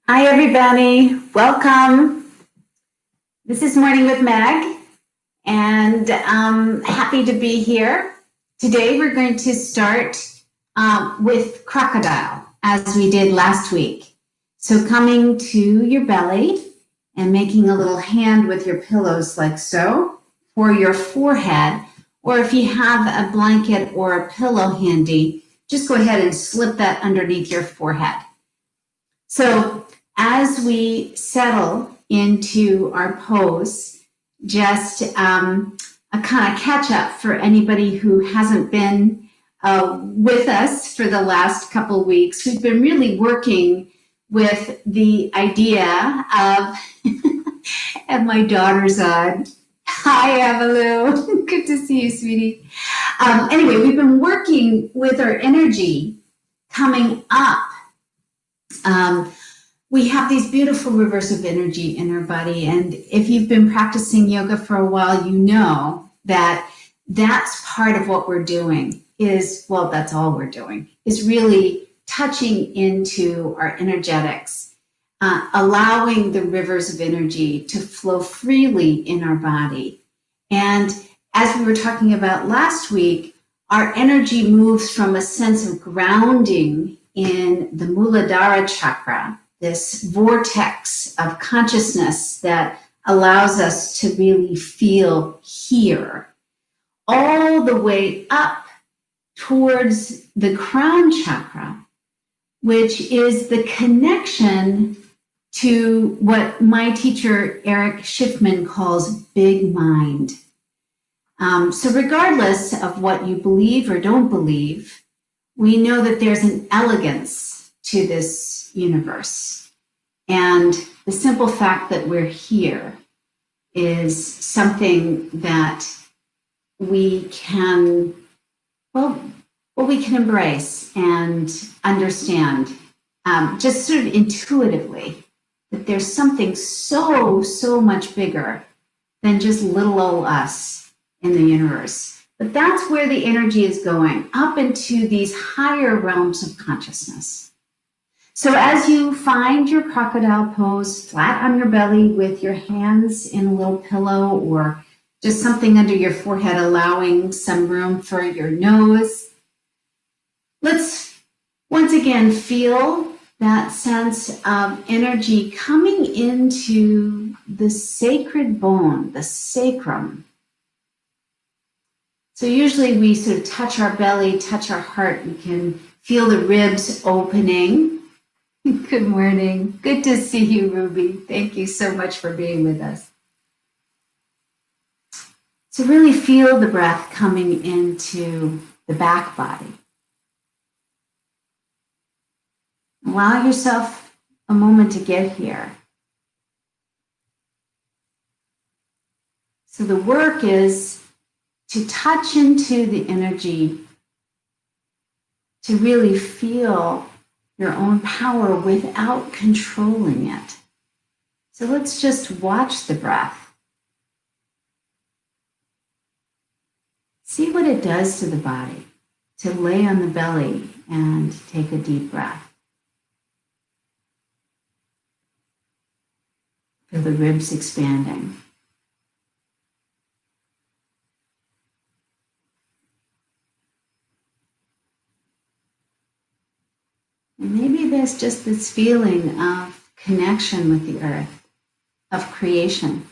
Hi, everybody. Welcome. This is Morning with Meg, and I'm happy to be here. Today, we're going to start with crocodile, as we did last week. So coming to your belly and making a little hand with your pillows like so for your forehead, or if you have a blanket or a pillow handy, just go ahead and slip that underneath your forehead. So as we settle into our pose, just a kind of catch up for anybody who hasn't been with us for the last couple of weeks. We've been really working with the idea of, and my daughter's on. Hi, Evelyn. Good to see you, sweetie. Anyway, we've been working with our energy coming up. We have these beautiful rivers of energy in our body. And if you've been practicing yoga for a while, you know that that's part of what we're doing that's all we're doing, is really touching into our energetics, allowing the rivers of energy to flow freely in our body. And as we were talking about last week, our energy moves from a sense of grounding in the Muladhara chakra, this vortex of consciousness that allows us to really feel here, all the way up towards the crown chakra, which is the connection to what my teacher Eric Schiffman calls big mind. So regardless of what you believe or don't believe, we know that there's an elegance to this universe. And the simple fact that we're here is something that we can, we can embrace and understand, just sort of intuitively, that there's something so much bigger than just little old us in the universe. But that's where the energy is going, up into these higher realms of consciousness. So as you find your crocodile pose flat on your belly with your hands in a little pillow or just something under your forehead, allowing some room for your nose, let's once again feel that sense of energy coming into the sacred bone, the sacrum. So usually we sort of touch our belly, touch our heart. We can feel the ribs opening. Good morning. Good to see you, Ruby. Thank you so much for being with us. So really feel the breath coming into the back body. Allow yourself a moment to get here. So the work is to touch into the energy, to really feel your own power without controlling it. So let's just watch the breath. See what it does to the body, to lay on the belly and take a deep breath. Feel the ribs expanding. And maybe there's just this feeling of connection with the earth, of creation.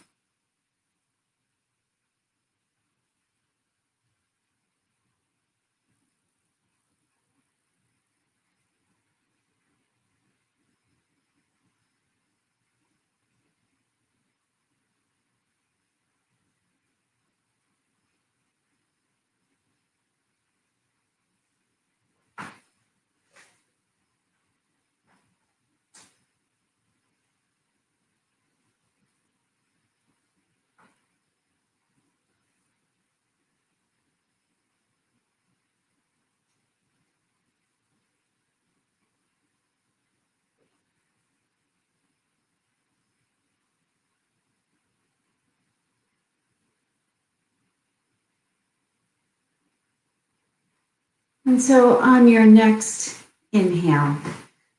And so on your next inhale,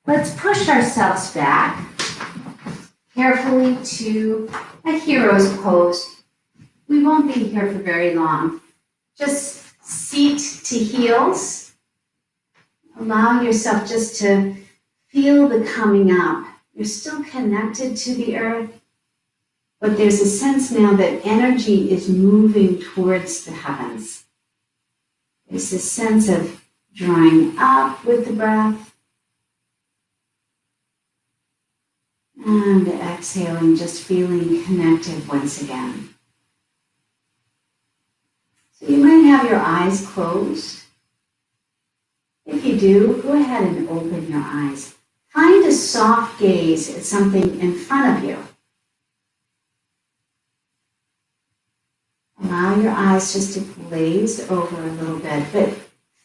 let's push ourselves back carefully to a hero's pose. We won't be here for very long. Just seat to heels. Allow yourself just to feel the coming up. You're still connected to the earth, but there's a sense now that energy is moving towards the heavens. There's a sense of drawing up with the breath and exhaling, just feeling connected once again. So you might have your eyes closed. If you do, go ahead and open your eyes. Find a soft gaze at something in front of you. Allow your eyes just to glaze over a little bit, but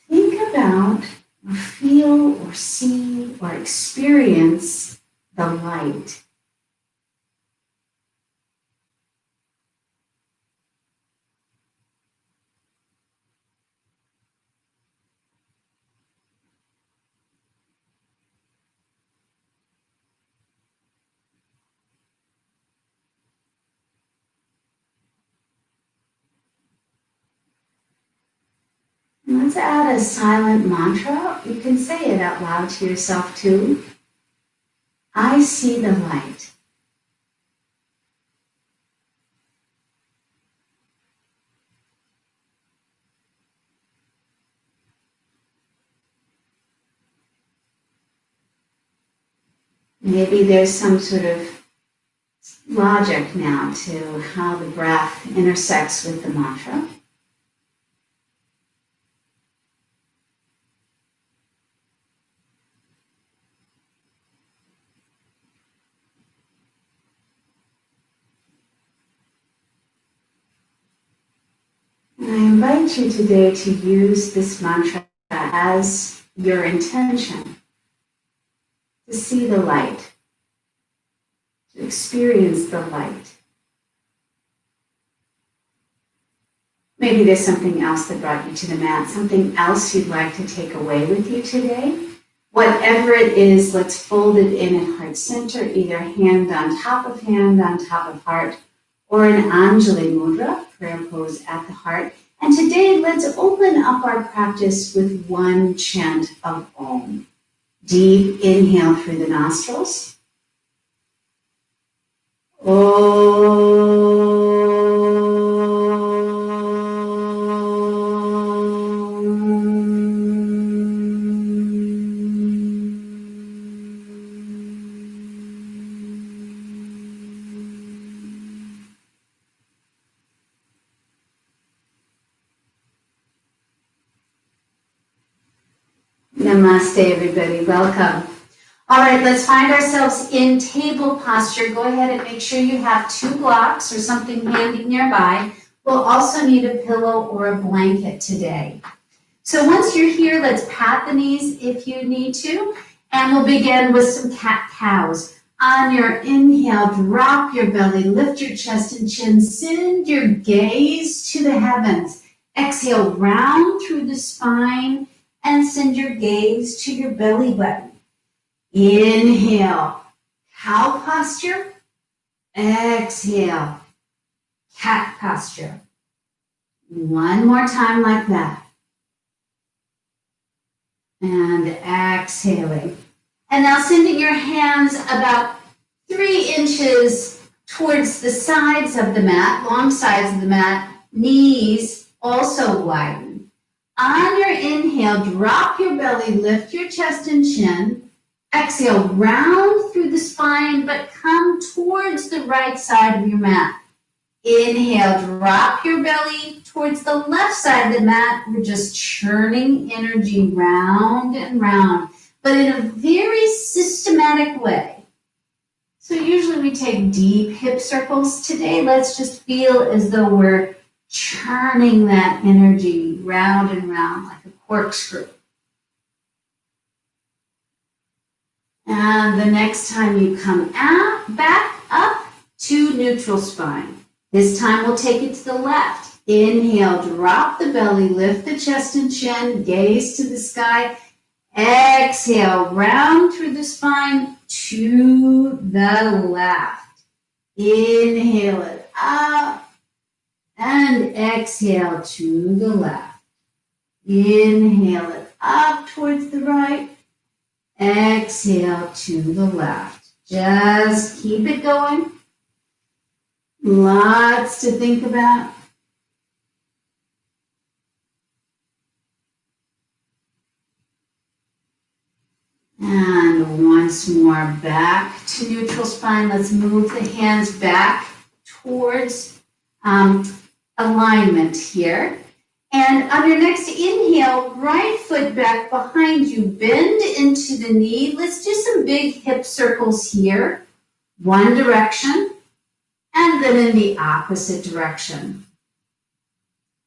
think about or feel or see or experience the light. And let's add a silent mantra. You can say it out loud to yourself too. I see the light. Maybe there's some sort of logic now to how the breath intersects with the mantra. And I invite you today to use this mantra as your intention, to see the light, to experience the light. Maybe there's something else that brought you to the mat, something else you'd like to take away with you today. Whatever it is, let's fold it in at heart center, either hand on top of heart, or an Anjali Mudra, prayer pose at the heart. And today, let's open up our practice with one chant of Om. Deep inhale through the nostrils. Om. Namaste, everybody. Welcome. All right, let's find ourselves in table posture. Go ahead and make sure you have 2 blocks or something handy nearby. We'll also need a pillow or a blanket today. So once you're here, let's pat the knees if you need to, and we'll begin with some cat-cows. On your inhale, drop your belly, lift your chest and chin, send your gaze to the heavens. Exhale, round through the spine, and send your gaze to your belly button. Inhale, cow posture. Exhale, cat posture. One more time like that. And exhaling. And now sending your hands about 3 inches towards the sides of the mat, long sides of the mat, knees also widen. On your inhale, drop your belly, lift your chest and chin. Exhale, round through the spine, but come towards the right side of your mat. Inhale, drop your belly towards the left side of the mat. We're just churning energy round and round, but in a very systematic way. So usually we take deep hip circles. Today, let's just feel as though we're churning that energy round and round like a corkscrew. And the next time you come out, back up to neutral spine. This time we'll take it to the left. Inhale, drop the belly, lift the chest and chin, gaze to the sky. Exhale, round through the spine to the left. Inhale it up and exhale to the left. Inhale it up towards the right. Exhale to the left. Just keep it going. Lots to think about. And once more back to neutral spine. Let's move the hands back towards alignment here. And on your next inhale, right foot back behind you, bend into the knee. Let's do some big hip circles here. One direction, and then in the opposite direction.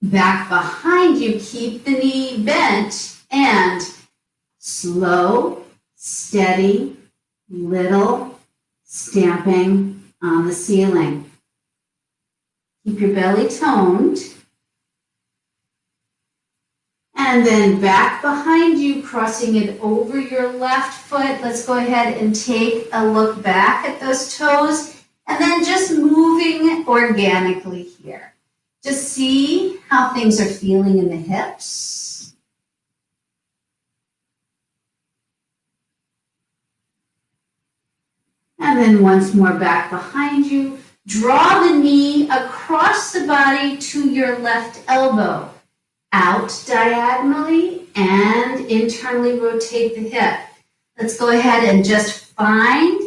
Back behind you, keep the knee bent, and slow, steady, little stamping on the ceiling. Keep your belly toned. And then back behind you, crossing it over your left foot. Let's go ahead and take a look back at those toes. And then just moving organically here. Just see how things are feeling in the hips. And then once more back behind you. Draw the knee across the body to your left elbow. Out diagonally and internally rotate the hip. Let's go ahead and just find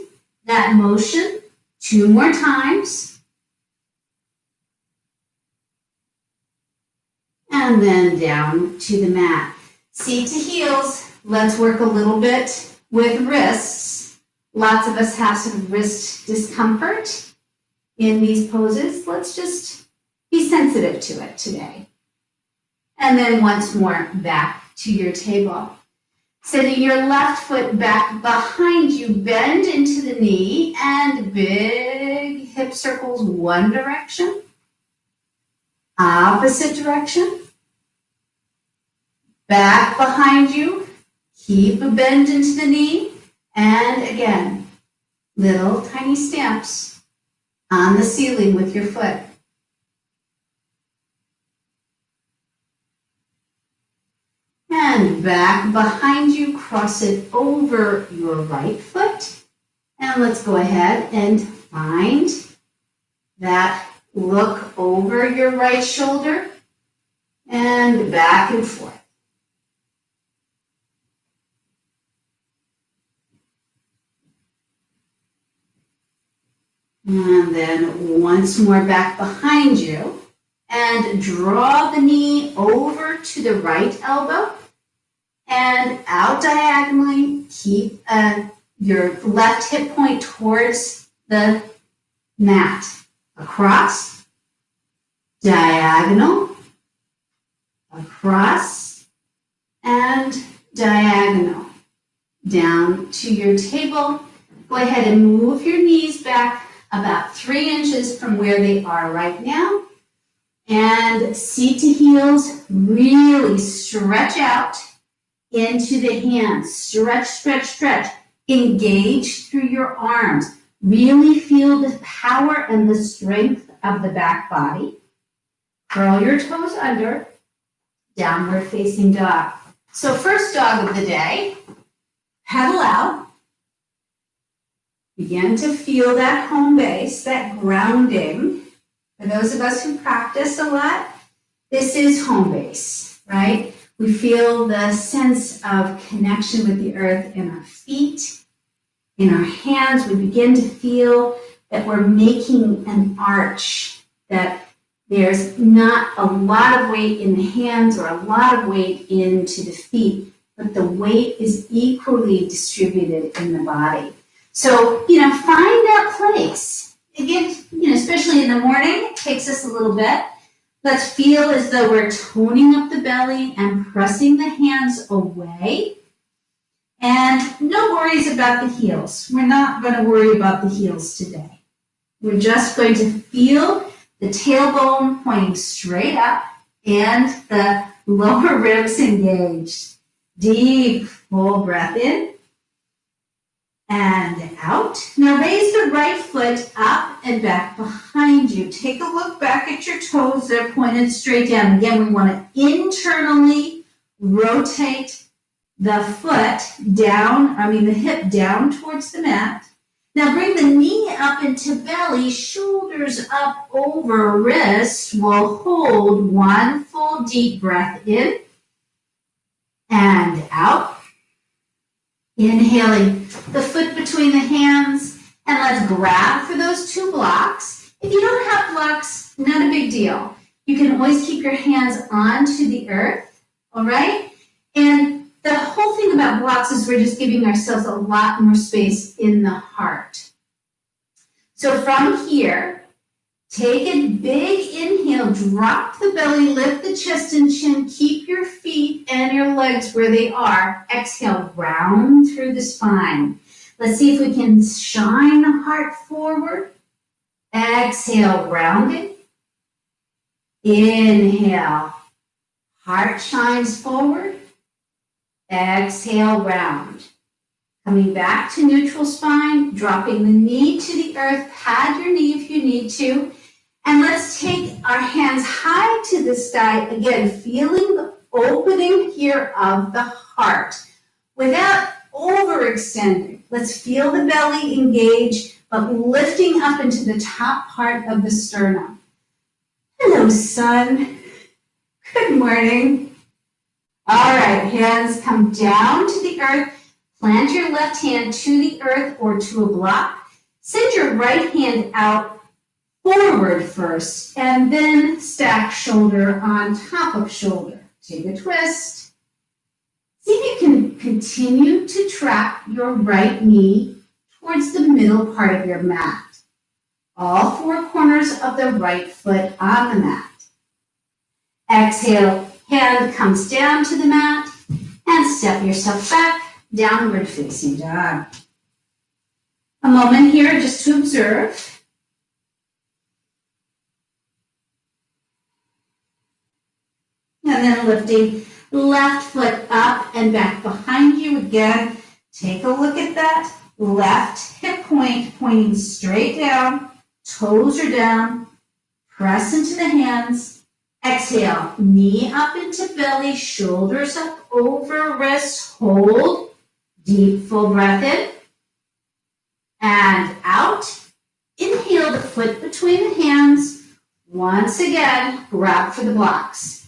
that motion 2 more times. And then down to the mat. Seat to heels. Let's work a little bit with wrists. Lots of us have some wrist discomfort in these poses. Let's just be sensitive to it today. And then once more, back to your table. Sending your left foot back behind you, bend into the knee, and big hip circles one direction, opposite direction. Back behind you, keep a bend into the knee, and again, little tiny stamps on the ceiling with your foot. And back behind you, cross it over your right foot. And let's go ahead and find that look over your right shoulder and back and forth. And then once more back behind you and draw the knee over to the right elbow and out diagonally. Keep your left hip point towards the mat. Across, diagonal, across, and diagonal. Down to your table. Go ahead and move your knees back about 3 inches from where they are right now. And seat to heels, really stretch out into the hands. Stretch, stretch, stretch. Engage through your arms. Really feel the power and the strength of the back body. Curl your toes under. Downward facing dog. So first dog of the day, pedal out. Begin to feel that home base, that grounding. For those of us who practice a lot, this is home base, right? We feel the sense of connection with the earth in our feet, in our hands. We begin to feel that we're making an arch, that there's not a lot of weight in the hands or a lot of weight into the feet, but the weight is equally distributed in the body. So, find that place. Again, especially in the morning, it takes us a little bit. Let's feel as though we're toning up the belly and pressing the hands away. And no worries about the heels. We're not going to worry about the heels today. We're just going to feel the tailbone pointing straight up and the lower ribs engaged. Deep, full breath in. and out. Now raise the right foot up and back behind you. Take a look back at your toes. They're pointed straight down. Again, we want to internally rotate the foot down, the hip down towards the mat. Now bring the knee up into belly, shoulders up over wrist. We'll hold one full deep breath in and out. Inhaling the foot between the hands, and let's grab for those 2 blocks. If you don't have blocks, not a big deal. You can always keep your hands onto the earth, all right? And the whole thing about blocks is we're just giving ourselves a lot more space in the heart. So from here, take a big inhale, drop the belly, lift the chest and chin, keep your feet and your legs where they are. Exhale, round through the spine. Let's see if we can shine the heart forward. Exhale, rounding. Inhale, heart shines forward. Exhale, round. Coming back to neutral spine, dropping the knee to the earth, pad your knee if you need to. And let's take our hands high to the sky, again, feeling the opening here of the heart without overextending. Let's feel the belly engage, but lifting up into the top part of the sternum. Hello, sun. Good morning. All right, hands come down to the earth. Plant your left hand to the earth or to a block. Send your right hand out forward first, and then stack shoulder on top of shoulder. Take a twist. See if you can continue to trap your right knee towards the middle part of your mat. All 4 corners of the right foot on the mat. Exhale, hand comes down to the mat, and step yourself back, downward facing dog. A moment here just to observe. And then lifting left foot up and back behind you. Again, take a look at that. Left hip point pointing straight down. Toes are down. Press into the hands. Exhale, knee up into belly, shoulders up over wrist. Hold. Deep full breath in. And out. Inhale the foot between the hands. Once again, grab for the blocks.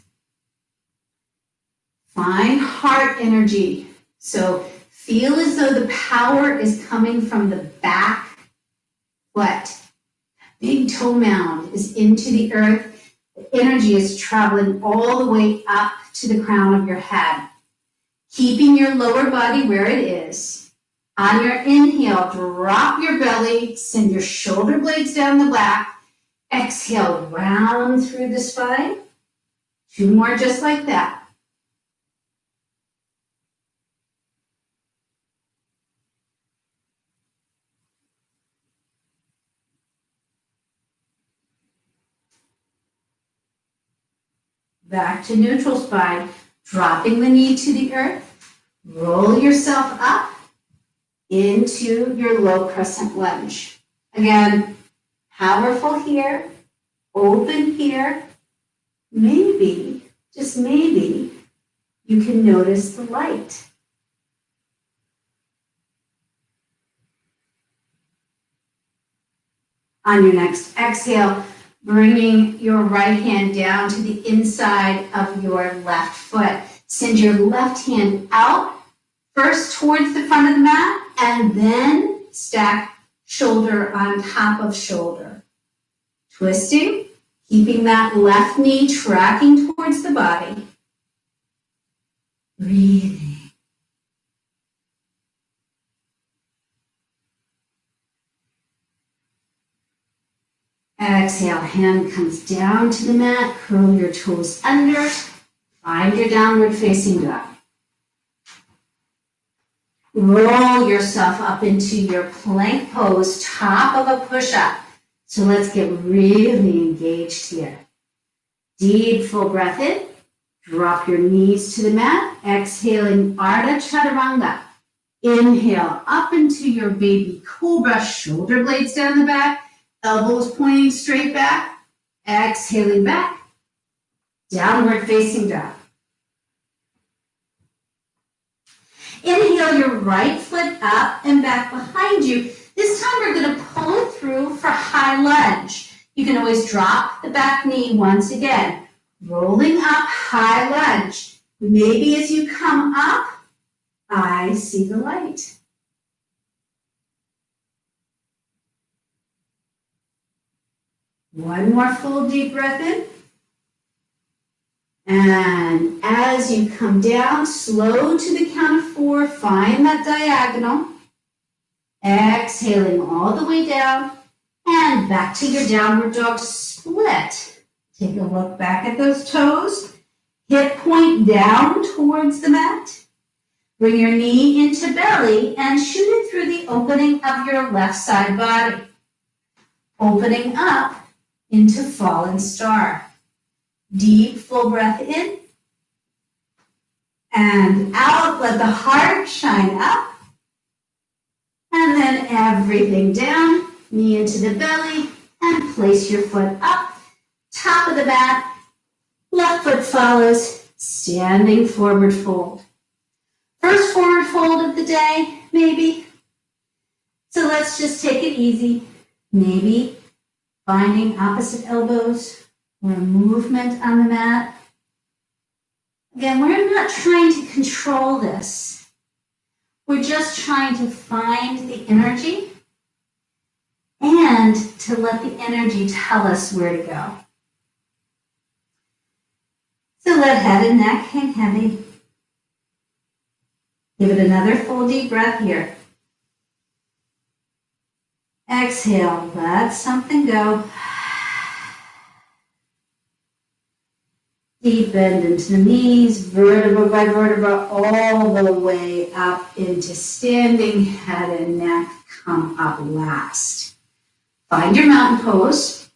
Find heart energy. So feel as though the power is coming from the back foot. Big toe mound is into the earth. The energy is traveling all the way up to the crown of your head. Keeping your lower body where it is. On your inhale, drop your belly, send your shoulder blades down the back. Exhale, round through the spine. 2 more just like that. Back to neutral spine, dropping the knee to the earth. Roll yourself up into your low crescent lunge. Again, powerful here, open here. Maybe, just maybe, you can notice the light. On your next exhale, bringing your right hand down to the inside of your left foot. Send your left hand out, first towards the front of the mat, and then stack shoulder on top of shoulder. Twisting, keeping that left knee tracking towards the body. Breathing. Exhale, hand comes down to the mat, curl your toes under, find your downward facing dog. Roll yourself up into your plank pose, top of a push-up. So let's get really engaged here. Deep full breath in, drop your knees to the mat, exhaling Ardha Chaturanga. Inhale up into your baby cobra, shoulder blades down the back, elbows pointing straight back. Exhaling back, downward facing dog. Inhale your right foot up and back behind you. This time we're going to pull it through for high lunge. You can always drop the back knee once again. Rolling up, high lunge. Maybe as you come up, I see the light. One more full deep breath in. And as you come down, slow to the count of 4, find that diagonal. Exhaling all the way down and back to your downward dog split. Take a look back at those toes. Hip point down towards the mat. Bring your knee into belly and shoot it through the opening of your left side body. Opening up into fallen star. Deep, full breath in and out. Let the heart shine up. And then everything down, knee into the belly, and place your foot up, top of the mat. Left foot follows, standing forward fold. First forward fold of the day, maybe. So let's just take it easy. Maybe finding opposite elbows or movement on the mat. Again, we're not trying to control this. We're just trying to find the energy and to let the energy tell us where to go. So let head and neck hang heavy. Give it another full deep breath here. Exhale, let something go. Deep bend into the knees, vertebra by vertebra, all the way up into standing. Head and neck come up last. Find your mountain pose.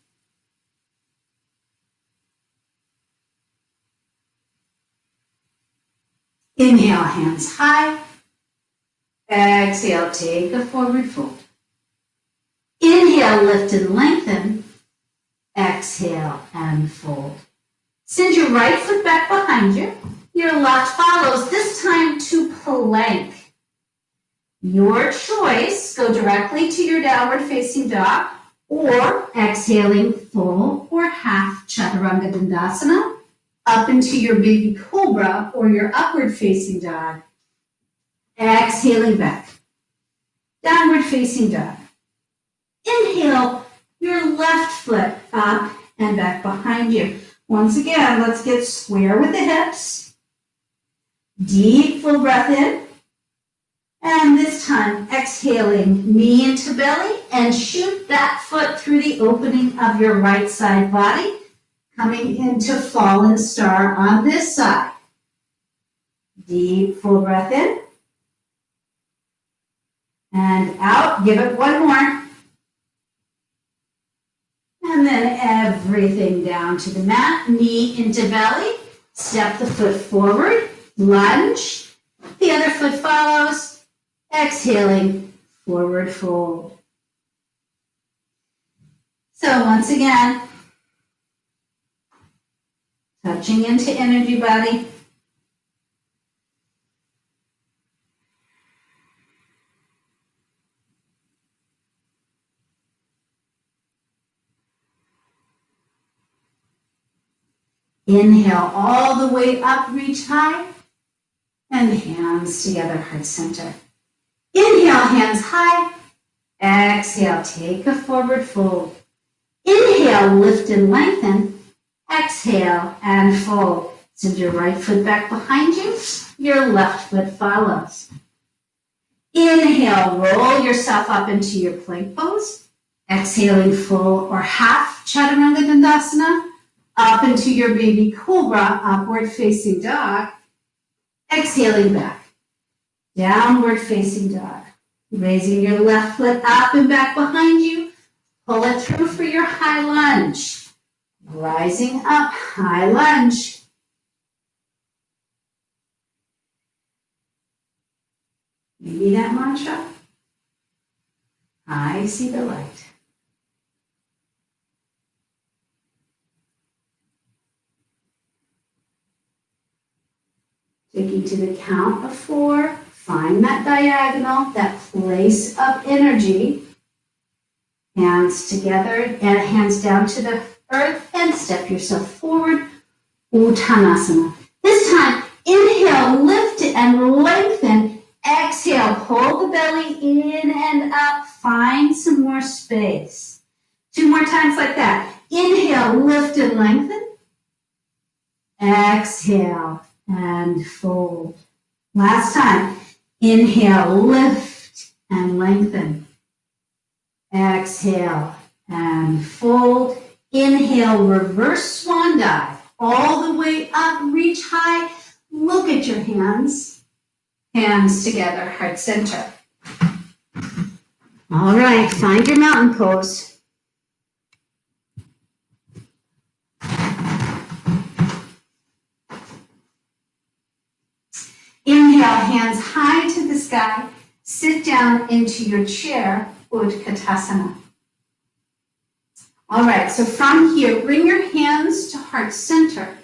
Inhale, hands high. Exhale, take a forward fold. Inhale, lift and lengthen. Exhale and fold. Send your right foot back behind you. Your left follows, this time to plank. Your choice, go directly to your downward facing dog or exhaling full or half chaturanga dandasana up into your baby cobra or your upward facing dog. Exhaling back. Downward facing dog. Inhale your left foot up and back behind you. Once again, let's get square with the hips. Deep, full breath in. And this time, exhaling, knee into belly, and shoot that foot through the opening of your right side body, coming into fallen star on this side. Deep, full breath in. And out, give it one more. And then everything down to the mat, knee into belly, step the foot forward, lunge, the other foot follows, exhaling, forward fold. So once again, touching into energy body. Inhale all the way up, reach high, and hands together, heart center. Inhale, hands high. Exhale, take a forward fold. Inhale, lift and lengthen. Exhale and fold. Send your right foot back behind you. Your left foot follows. Inhale, roll yourself up into your plank pose. Exhaling full or half chaturanga dandasana. Up into your baby cobra, upward facing dog. Exhaling back. Downward facing dog. Raising your left foot up and back behind you. Pull it through for your high lunge. Rising up, high lunge. Maybe that mantra. I see the light. Taking to the count of 4, find that diagonal, that place of energy. Hands together and hands down to the earth and step yourself forward. Uttanasana. This time, inhale, lift it and lengthen. Exhale, pull the belly in and up. Find some more space. 2 more times like that. Inhale, lift and lengthen. Exhale and fold. Last time. Inhale, lift and lengthen. Exhale and fold. Inhale, reverse swan dive. All the way up, reach high. Look at your hands. Hands together, heart center. All right, find your mountain pose. Inhale, hands high to the sky. Sit down into your chair, Utkatasana. All right, so from here, bring your hands to heart center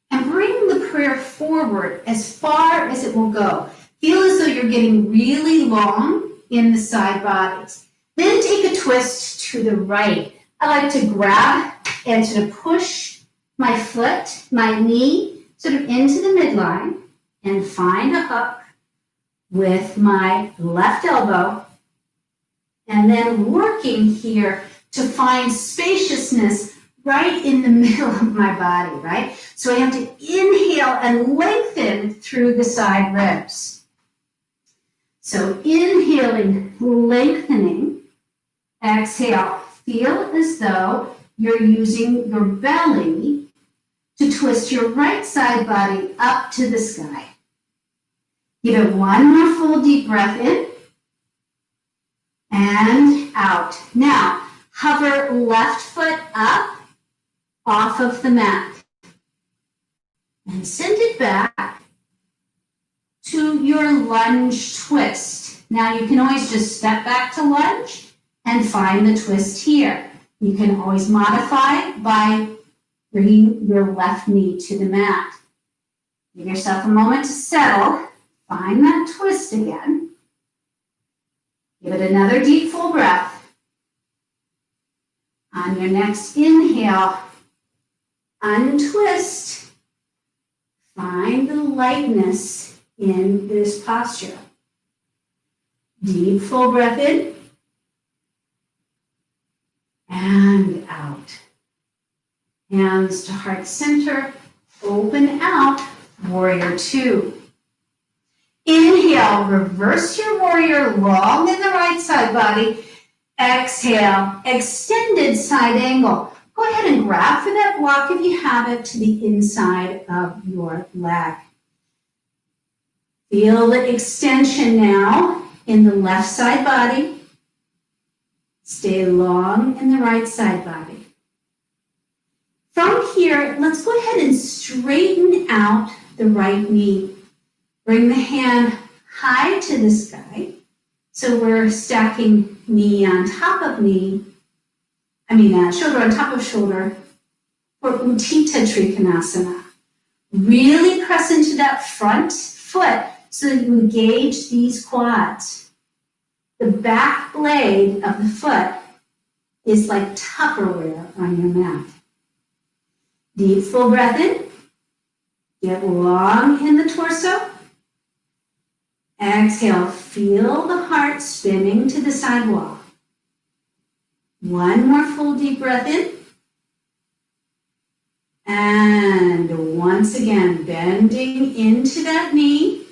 and bring the prayer forward as far as it will go. Feel as though you're getting really long in the side bodies. Then take a twist to the right. I like to grab and sort of push my foot, my knee, sort of into the midline and find a hook with my left elbow. And then working here to find spaciousness right in the middle of my body, right? So I have to inhale and lengthen through the side ribs. So inhaling, lengthening, exhale. Feel as though you're using your belly to twist your right side body up to the sky. Give it one more full deep breath in and out. Now, hover left foot up off of the mat and send it back to your lunge twist. Now, you can always just step back to lunge and find the twist here. You can always modify by bringing your left knee to the mat. Give yourself a moment to settle. Find that twist again. Give it another deep full breath. On your next inhale, untwist. Find the lightness in this posture. Deep full breath in and out. Hands to heart center. Open out, warrior 2. Inhale, reverse your warrior long in the right side body. Exhale, extended side angle. Go ahead and grab for that block if you have it to the inside of your leg. Feel the extension now in the left side body. Stay long in the right side body. From here, let's go ahead and straighten out the right knee. Bring the hand high to the sky. So we're stacking knee on top of knee. Shoulder on top of shoulder for Utthita Trikonasana. Really press into that front foot so that you engage these quads. The back blade of the foot is like Tupperware on your mat. Deep full breath in. Get long in the torso. Exhale, feel the heart spinning to the side wall. One more full deep breath in. And once again, bending into that knee.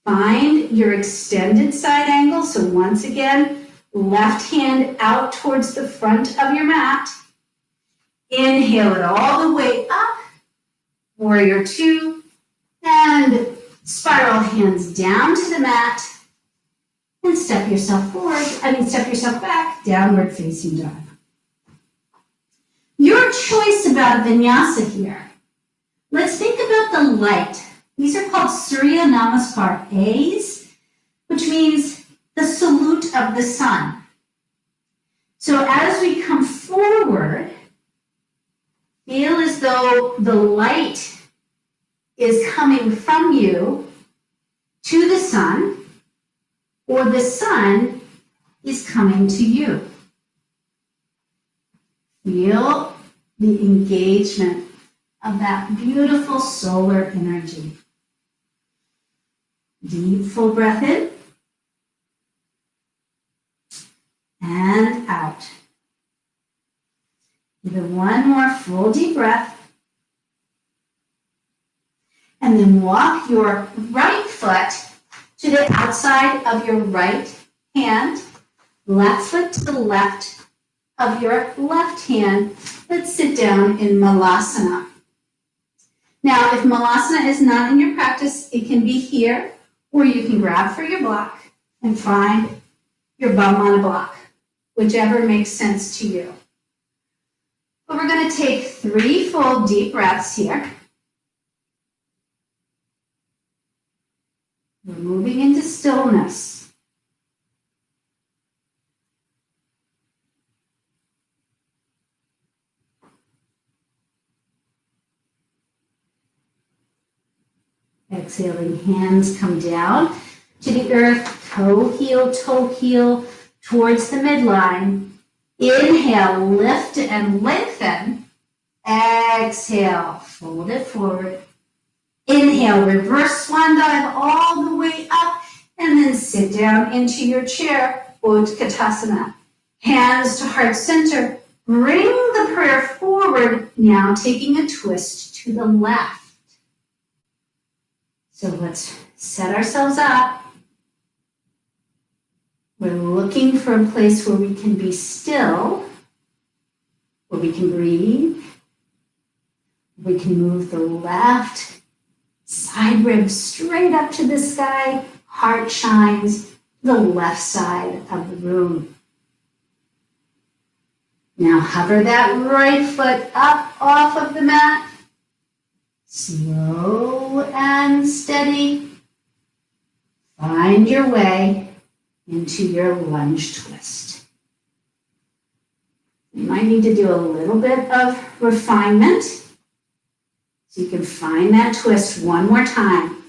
Find your extended side angle. So once again, left hand out towards the front of your mat. Inhale it all the way up. Warrior 2. And spiral hands down to the mat. And step yourself back, downward facing dog. Your choice about vinyasa here. Let's think about the light. These are called Surya Namaskar A's. which means the salute of the sun. So as we come forward, feel as though the light is coming from you to the sun, or the sun is coming to you. Feel the engagement of that beautiful solar energy. Deep, full breath in and out. Even one more full deep breath. And then walk your right foot to the outside of your right hand, left foot to the left of your left hand. Let's sit down in Malasana. Now, if Malasana is not in your practice, it can be here, or you can grab for your block and find your bum on a block, whichever makes sense to you. But we're going to take 3 full deep breaths here. We're moving into stillness. Exhaling, hands come down to the earth, toe heel towards the midline. Inhale, lift and lengthen. Exhale, fold it forward. Inhale, reverse swan dive all the way up, and then sit down into your chair, Utkatasana. Hands to heart center. Bring the prayer forward, now taking a twist to the left. So let's set ourselves up. We're looking for a place where we can be still, where we can breathe. We can move the left side rib straight up to the sky. Heart shines to the left side of the room. Now hover that right foot up off of the mat. Slow and steady. Find your way into your lunge twist. You might need to do a little bit of refinement so you can find that twist one more time.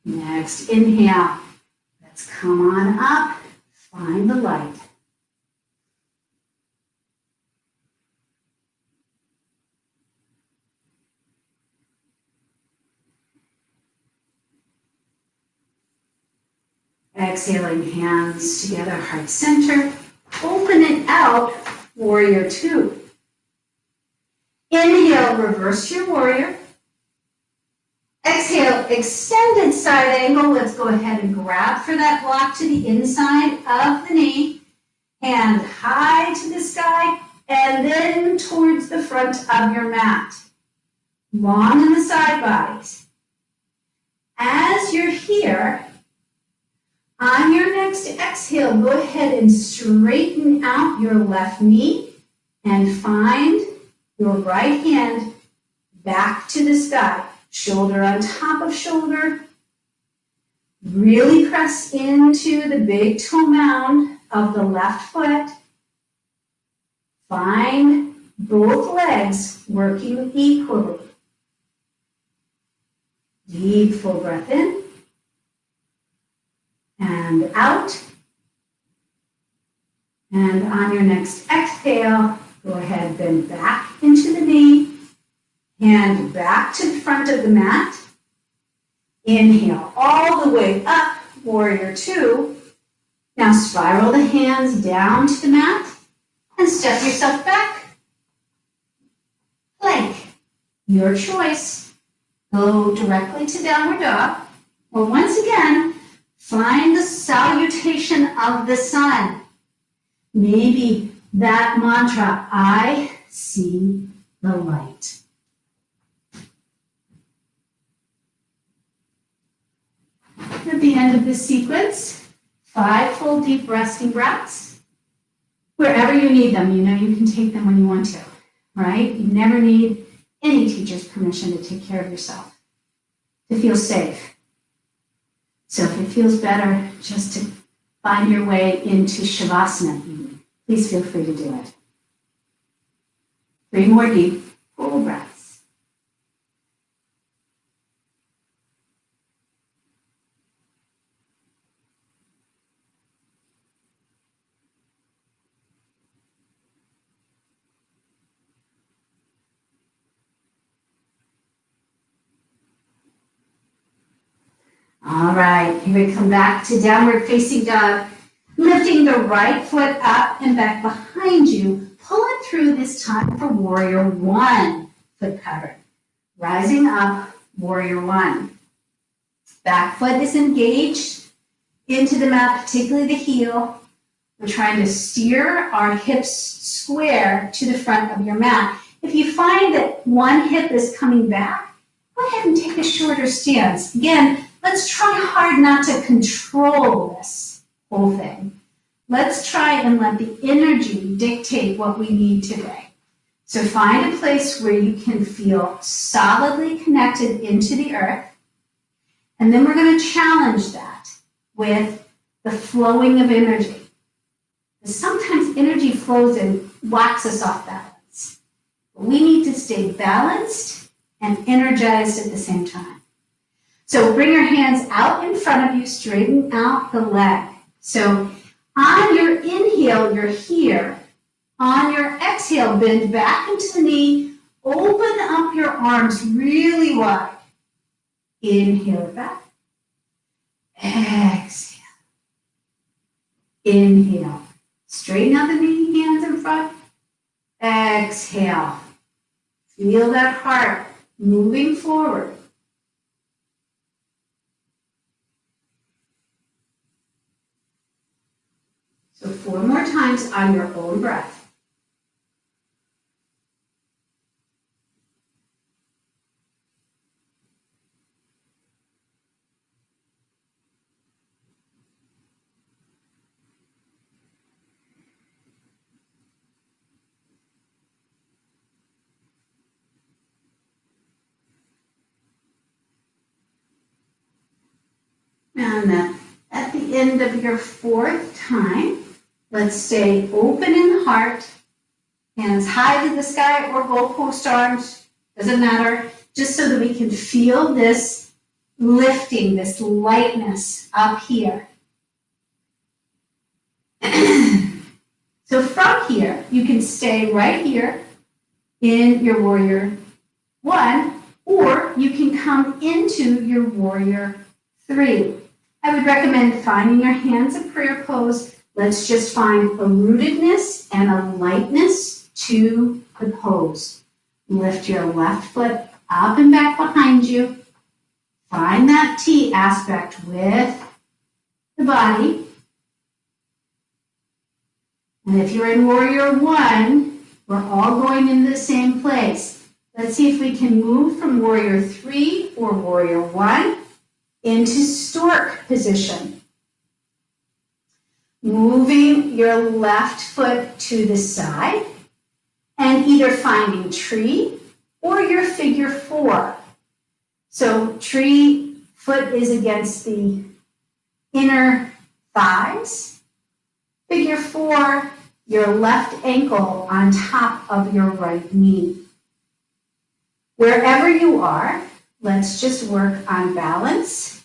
Next, inhale. Let's come on up, find the light. Exhaling, hands together, heart center. Open it out, warrior two. Inhale, reverse your warrior. Exhale, extended side angle. Let's go ahead and grab for that block to the inside of the knee. Hand high to the sky and then towards the front of your mat. Long in the side bodies. As you're here, on your next exhale, go ahead and straighten out your left knee and find your right hand back to the sky. Shoulder on top of shoulder. Really press into the big toe mound of the left foot. Find both legs working equally. Deep full breath in and out. And on your next exhale, go ahead, bend back into the knee. Hand back to the front of the mat. Inhale all the way up, warrior two. Now spiral the hands down to the mat and step yourself back. Plank, your choice. Go directly to downward dog. Or once again, find the salutation of the sun. Maybe that mantra, I see the light. At the end of this sequence, 5 full deep resting breaths. Wherever you need them, you know you can take them when you want to, right? You never need any teacher's permission to take care of yourself, to feel safe. So if it feels better just to find your way into Shavasana, please feel free to do it. 3 more deep, full breaths. All right, here we come back to downward facing dog. Lifting the right foot up and back behind you. Pull it through this time for warrior 1, foot covered. Rising up, warrior 1. Back foot is engaged into the mat, particularly the heel. We're trying to steer our hips square to the front of your mat. If you find that one hip is coming back, go ahead and take a shorter stance. Again, let's try hard not to control this whole thing. Let's try and let the energy dictate what we need today. So find a place where you can feel solidly connected into the earth. And then we're going to challenge that with the flowing of energy. Because sometimes energy flows and whacks us off balance. But we need to stay balanced and energized at the same time. So bring your hands out in front of you, straighten out the leg. So on your inhale, you're here. On your exhale, bend back into the knee. Open up your arms really wide. Inhale back. Exhale. Inhale. Straighten out the knee, hands in front. Exhale. Feel that heart moving forward. So 4 more times on your own breath. And then at the end of your 4th time, let's stay open in the heart, hands high to the sky or goalpost arms, doesn't matter, just so that we can feel this lifting, this lightness up here. So from here, you can stay right here in your warrior 1, or you can come into your warrior 3. I would recommend finding your hands in prayer pose. Let's just find a rootedness and a lightness to the pose. Lift your left foot up and back behind you. Find that T aspect with the body. And if you're in warrior 1, we're all going into the same place. Let's see if we can move from warrior 3 or warrior 1 into stork position. Moving your left foot to the side and either finding tree or your figure 4. So tree foot is against the inner thighs. Figure 4, your left ankle on top of your right knee. Wherever you are, let's just work on balance.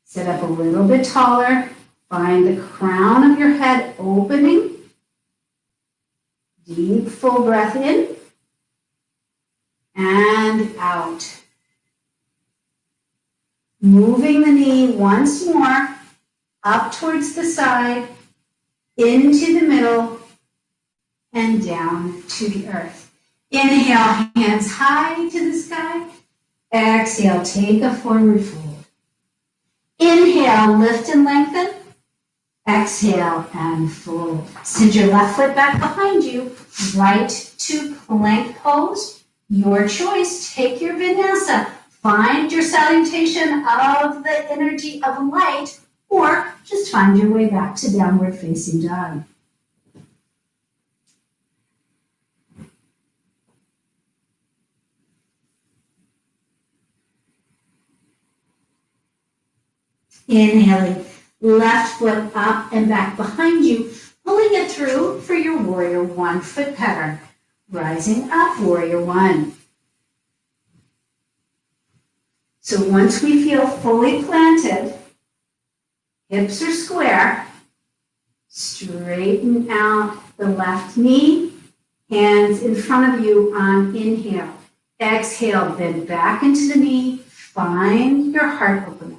Sit up a little bit taller. Find the crown of your head opening. Deep, full breath in and out. Moving the knee once more up towards the side, into the middle, and down to the earth. Inhale, hands high to the sky. Exhale, take a forward fold. Inhale, lift and lengthen. Exhale and fold. Send your left foot back behind you, right to plank pose. Your choice. Take your vinyasa. Find your salutation of the energy of light, or just find your way back to downward facing dog. Inhaling, left foot up and back behind you, pulling it through for your warrior one foot pattern. Rising up, warrior one. So once we feel fully planted, hips are square, straighten out the left knee, hands in front of you on inhale. Exhale, bend back into the knee, find your heart opener.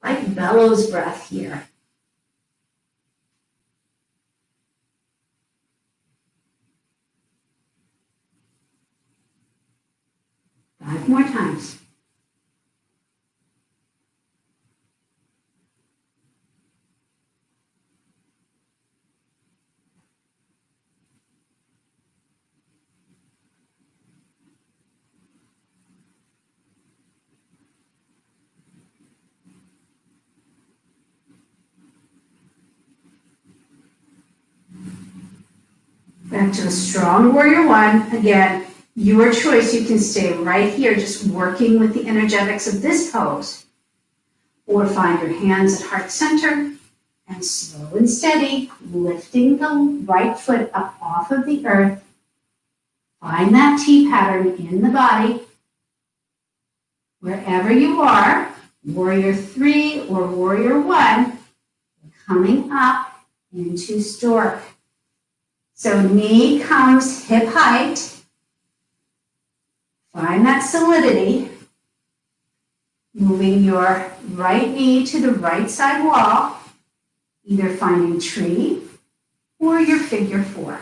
Like bellows breath here. Five more times. Back to a strong warrior one. Again, your choice. You can stay right here, just working with the energetics of this pose. Or find your hands at heart center and slow and steady, lifting the right foot up off of the earth. Find that T pattern in the body. Wherever you are, warrior three or warrior one, coming up into stork. So knee comes hip height. Find that solidity. Moving your right knee to the right side wall, either finding tree or your figure four.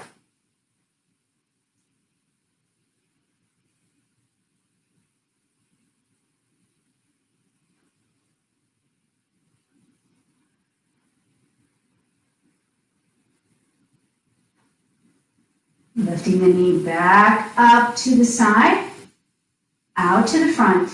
Lifting the knee back up to the side, out to the front,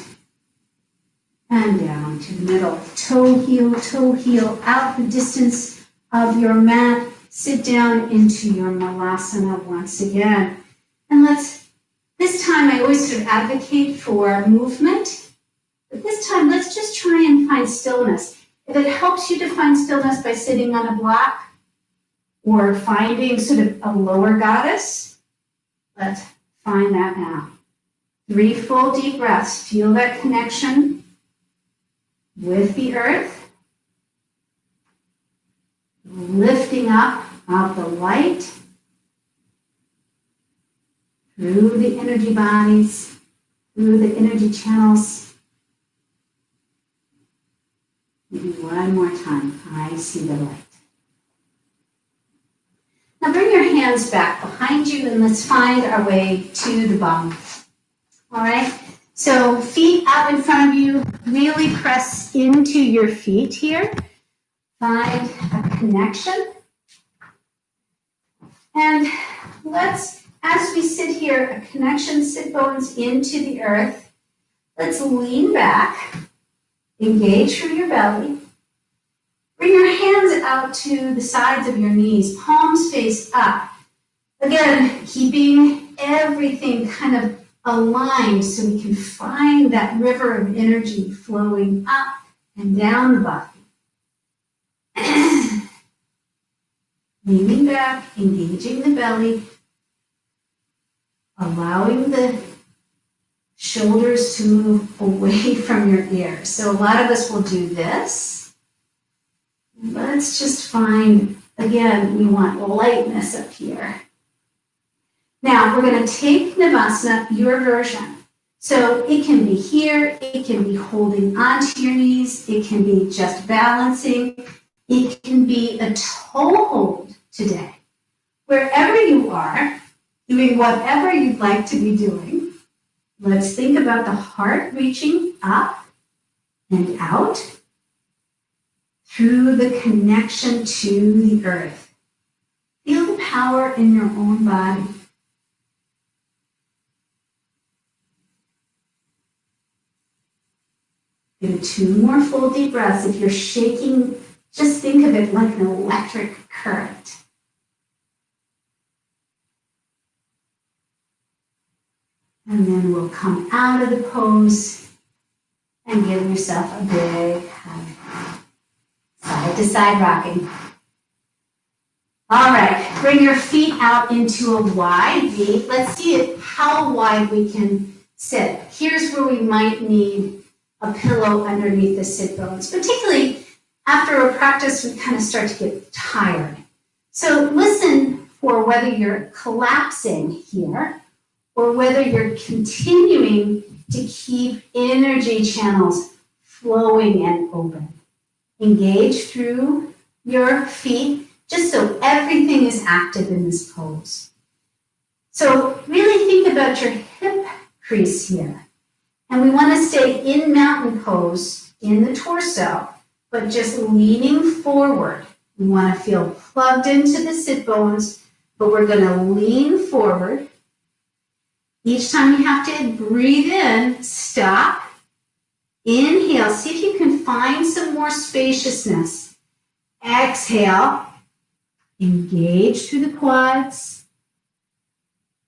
and down to the middle. Toe heel out the distance of your mat. Sit down into your malasana once again. And this time I always sort of advocate for movement, but this time let's just try and find stillness. If it helps you to find stillness by sitting on a block, or finding sort of a lower goddess, let's find that now. 3 full deep breaths. Feel that connection with the earth. Lifting up of the light through the energy bodies, through the energy channels. Maybe one more time. I see the light. Now bring your hands back behind you and let's find our way to the bum. All right, so feet out in front of you, really press into your feet here. Find a connection. And let's, as we sit here, a connection, sit bones into the earth. Let's lean back, engage through your belly. Bring your hands out to the sides of your knees, palms face up. Again, keeping everything kind of aligned so we can find that river of energy flowing up and down the body. Leaning back, engaging the belly, allowing the shoulders to move away from your ears. So a lot of us will do this. Let's just find, again, we want lightness up here. Now, we're going to take Navasana, your version. So it can be here, it can be holding onto your knees, it can be just balancing, it can be a toe hold today. Wherever you are, doing whatever you'd like to be doing, let's think about the heart reaching up and out through the connection to the earth. Feel the power in your own body. Do 2 more full deep breaths. If you're shaking, just think of it like an electric current. And then we'll come out of the pose and give yourself a big hug. side to side rocking. All right, bring your feet out into a wide V. Let's see how wide we can sit. Here's where we might need a pillow underneath the sit bones, particularly after a practice, we kind of start to get tired. So listen for whether you're collapsing here or whether you're continuing to keep energy channels flowing and open. Engage through your feet just so everything is active in this pose. So really think about your hip crease here. And we want to stay in mountain pose in the torso, but just leaning forward. We want to feel plugged into the sit bones, but we're going to lean forward. Each time you have to breathe in, stop, inhale. See if you can find some more spaciousness. Exhale, engage through the quads,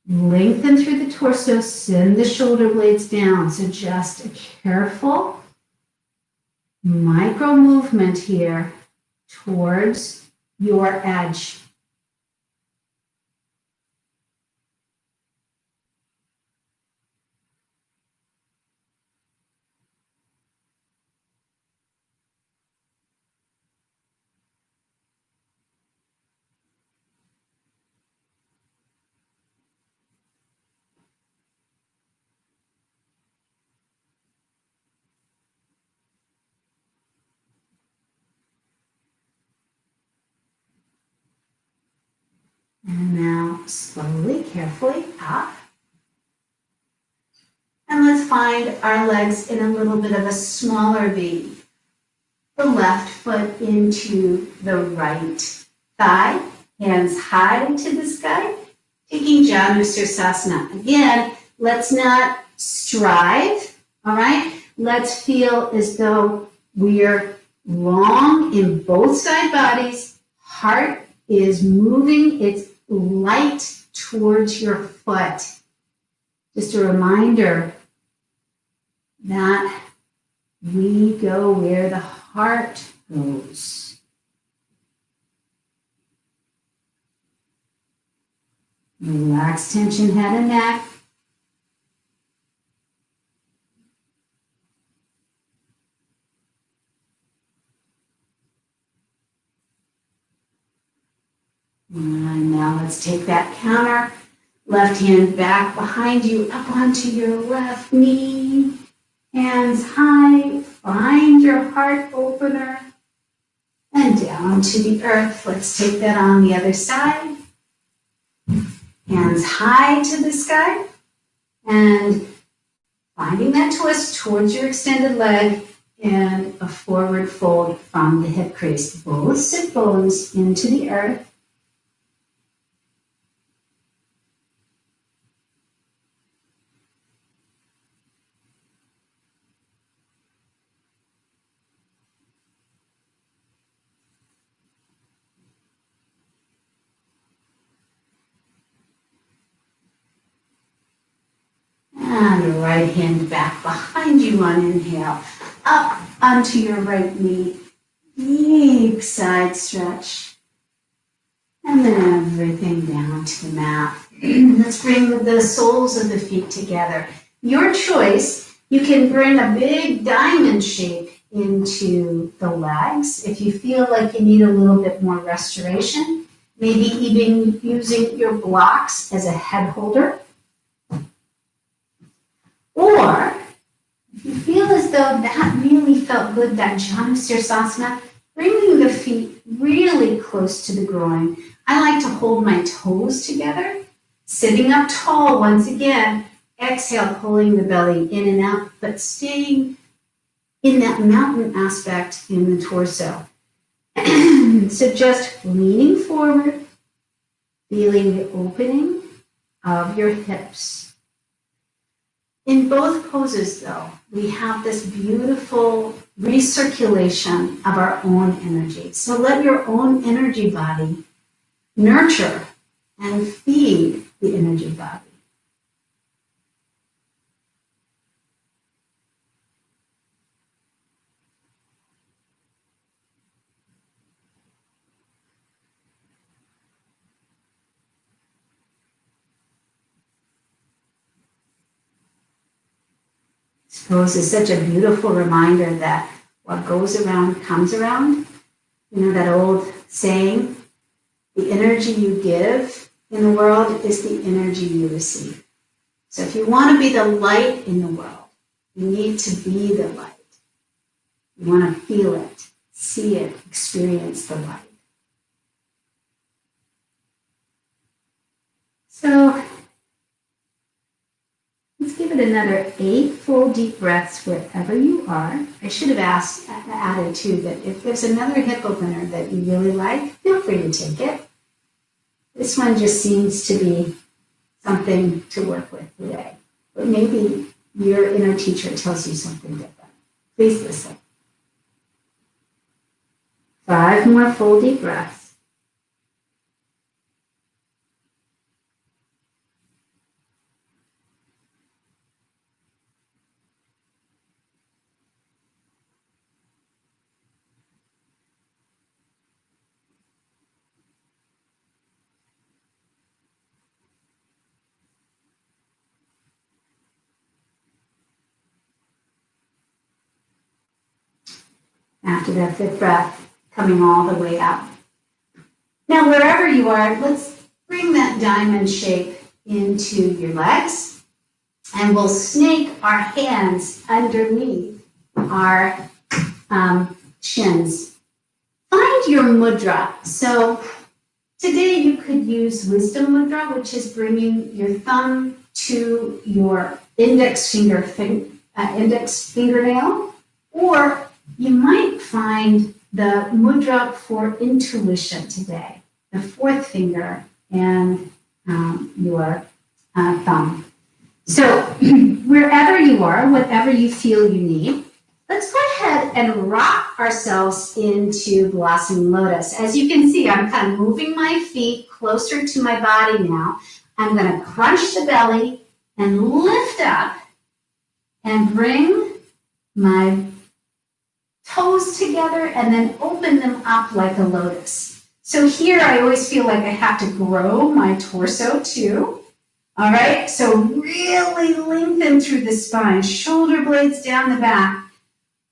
lengthen through the torso, send the shoulder blades down. So just a careful micro movement here towards your edge. And now slowly, carefully up. And let's find our legs in a little bit of a smaller V. The left foot into the right thigh, hands high to the sky, taking Janu Sirsasana. Again, let's not strive, all right? Let's feel as though we're long in both side bodies. Heart is moving its light towards your foot. Just a reminder that we go where the heart goes. Relax tension, head and neck. And now let's take that counter. Left hand back behind you, up onto your left knee. Hands high, find your heart opener. And down to the earth. Let's take that on the other side. Hands high to the sky. And finding that twist towards your extended leg and a forward fold from the hip crease. Both sit bones into the earth. And right hand back behind you on inhale. Up onto your right knee. Big side stretch. And then everything down to the mat. Let's bring the soles of the feet together. Your choice, you can bring a big diamond shape into the legs. If you feel like you need a little bit more restoration, maybe even using your blocks as a head holder. Or, if you feel as though that really felt good, that Janu Sirsasana, bringing the feet really close to the groin. I like to hold my toes together, sitting up tall once again. Exhale, pulling the belly in and out, but staying in that mountain aspect in the torso. So just leaning forward, feeling the opening of your hips. In both poses, though, we have this beautiful recirculation of our own energy. So let your own energy body nurture and feed the energy body. Pose is such a beautiful reminder that what goes around comes around. You know that old saying, the energy you give in the world is the energy you receive. So if you want to be the light in the world, you need to be the light. You want to feel it, see it, experience the light. So let's give it another 8 full deep breaths wherever you are. I should have added too that if there's another hip opener that you really like, feel free to take it. This one just seems to be something to work with today. But maybe your inner teacher tells you something different. Please listen. 5 more full deep breaths. After that 5th breath, coming all the way up. Now, wherever you are, let's bring that diamond shape into your legs, and we'll snake our hands underneath our shins. Find your mudra. So today you could use wisdom mudra, which is bringing your thumb to your index fingernail, or you might find the mudra for intuition today, the 4th finger and your thumb. So wherever you are, whatever you feel you need, let's go ahead and rock ourselves into blossoming lotus. As you can see, I'm kind of moving my feet closer to my body now. I'm going to crunch the belly and lift up and bring my toes together and then open them up like a lotus. So here I always feel like I have to grow my torso too. All right, so really lengthen through the spine, shoulder blades down the back.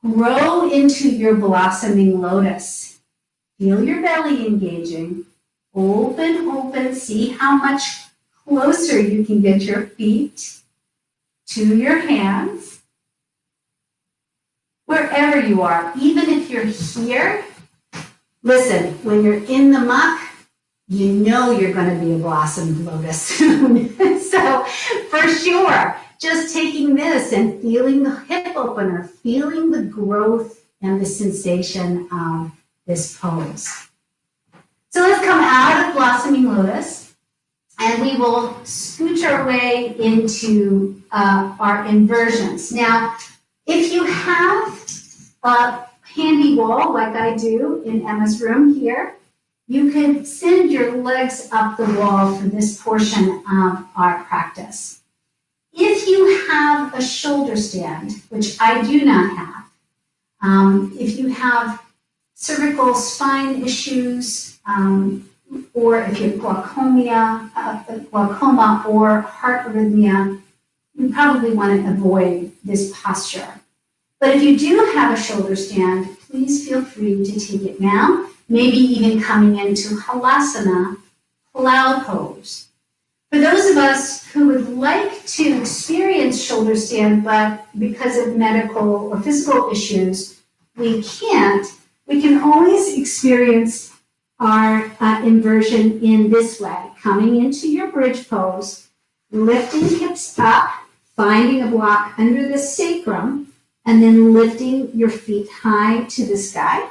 Grow into your blossoming lotus. Feel your belly engaging. Open, open. See how much closer you can get your feet to your hands. Wherever you are, even if you're here, listen, when you're in the muck, you know you're going to be a blossomed lotus soon. So for sure, just taking this and feeling the hip opener, feeling the growth and the sensation of this pose. So let's come out of blossoming lotus, and we will scooch our way into our inversions. Now, if you have a handy wall like I do in Emma's room here, you can send your legs up the wall for this portion of our practice. If you have a shoulder stand, which I do not have, if you have cervical spine issues, or if you have glaucoma or heart arrhythmia, you probably want to avoid this posture. But if you do have a shoulder stand, please feel free to take it now, maybe even coming into Halasana, cloud pose. For those of us who would like to experience shoulder stand, but because of medical or physical issues, we can't, we can always experience our inversion in this way, coming into your bridge pose, lifting hips up, finding a block under the sacrum, and then lifting your feet high to the sky.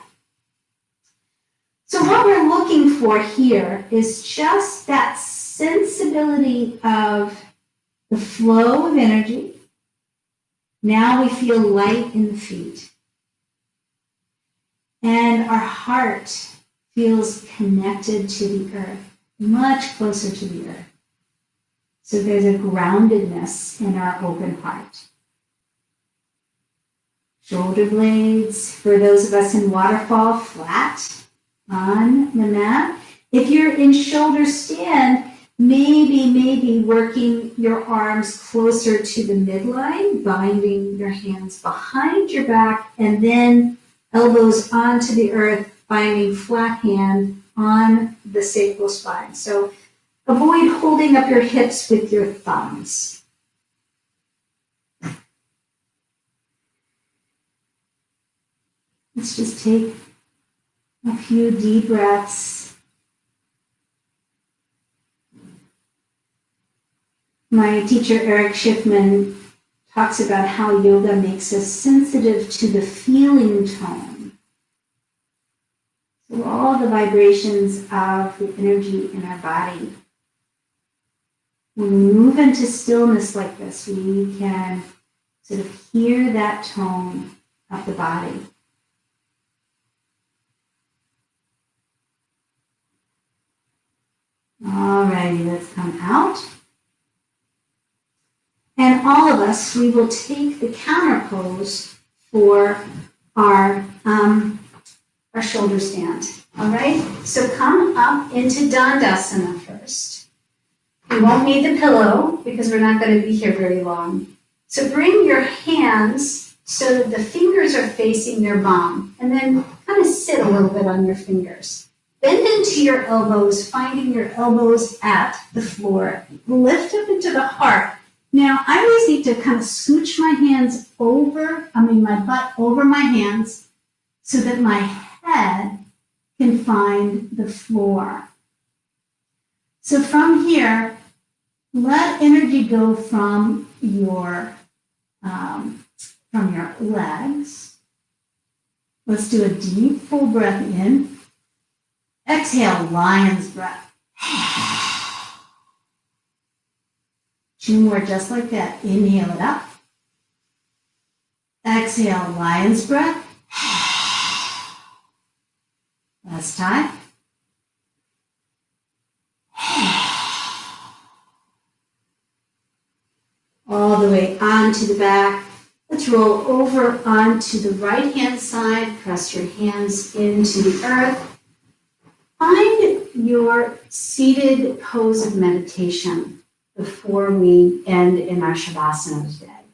So what we're looking for here is just that sensibility of the flow of energy. Now we feel light in the feet. And our heart feels connected to the earth, much closer to the earth. So there's a groundedness in our open heart. Shoulder blades, for those of us in waterfall, flat on the mat. If you're in shoulder stand, Maybe working your arms closer to the midline, binding your hands behind your back, and then elbows onto the earth, binding flat hand on the sacral spine. So avoid holding up your hips with your thumbs. Let's just take a few deep breaths. My teacher, Eric Schiffman, talks about how yoga makes us sensitive to the feeling tone. So all the vibrations of the energy in our body. When we move into stillness like this, we can sort of hear that tone of the body. Alrighty, let's come out. And all of us, we will take the counter pose for our shoulder stand. All right, so come up into Dandasana first. You won't need the pillow because we're not going to be here very long. So bring your hands so that the fingers are facing your bum, and then kind of sit a little bit on your fingers. Bend into your elbows, finding your elbows at the floor. Lift up into the heart. Now, I always need to kind of scooch my hands my butt over my hands so that my head can find the floor. So from here, let energy go from your legs. Let's do a deep, full breath in. Exhale, lion's breath. 2 more just like that. Inhale it up. Exhale, lion's breath. Last time. All the way onto the back. Let's roll over onto the right hand side. Press your hands into the earth. Find your seated pose of meditation before we end in our Shavasana today.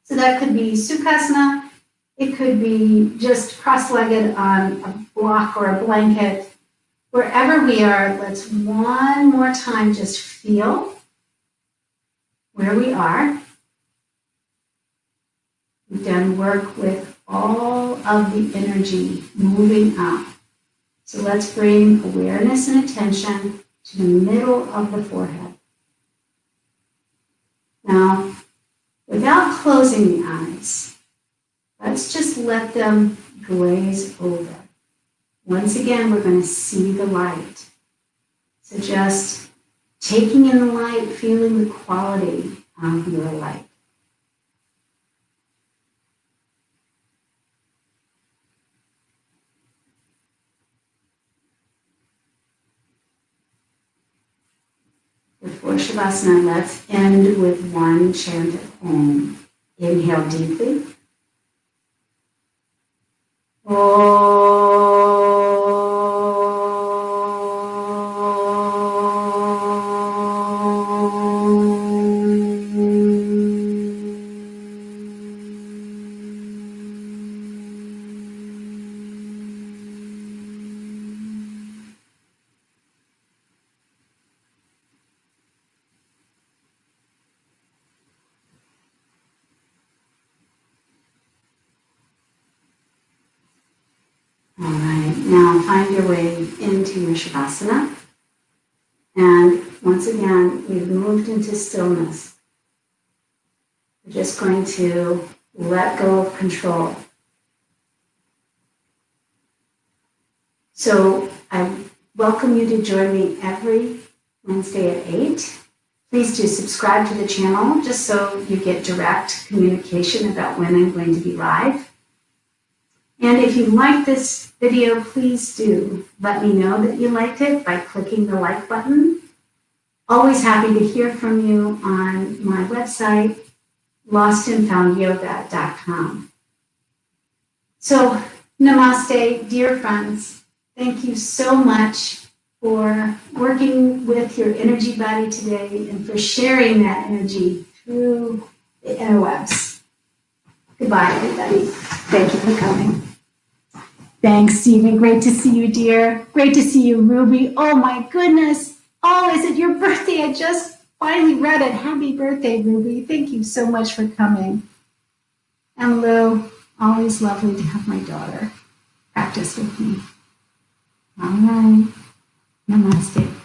So that could be Sukhasana. It could be just cross-legged on a block or a blanket. Wherever we are, let's one more time just feel where we are. We've done work with all of the energy moving up. So let's bring awareness and attention to the middle of the forehead. Now, without closing the eyes, let's just let them glaze over. Once again, we're going to see the light. So just taking in the light, feeling the quality of your light. Before Shavasana, let's end with one chant of Om. Inhale deeply. All right, now find your way into your Shavasana. And once again, we've moved into stillness. We're just going to let go of control. So I welcome you to join me every Wednesday at 8. Please do subscribe to the channel just so you get direct communication about when I'm going to be live. And if you like this video, please do let me know that you liked it by clicking the like button. Always happy to hear from you on my website, lostandfoundyoga.com. So, namaste, dear friends. Thank you so much for working with your energy body today and for sharing that energy through the interwebs. Goodbye, everybody. Thank you for coming. Thanks, Stephen. Great to see you, dear. Great to see you, Ruby. Oh, my goodness. Oh, is it your birthday? I just finally read it. Happy birthday, Ruby. Thank you so much for coming. And Lou, always lovely to have my daughter practice with me. All right. Namaste.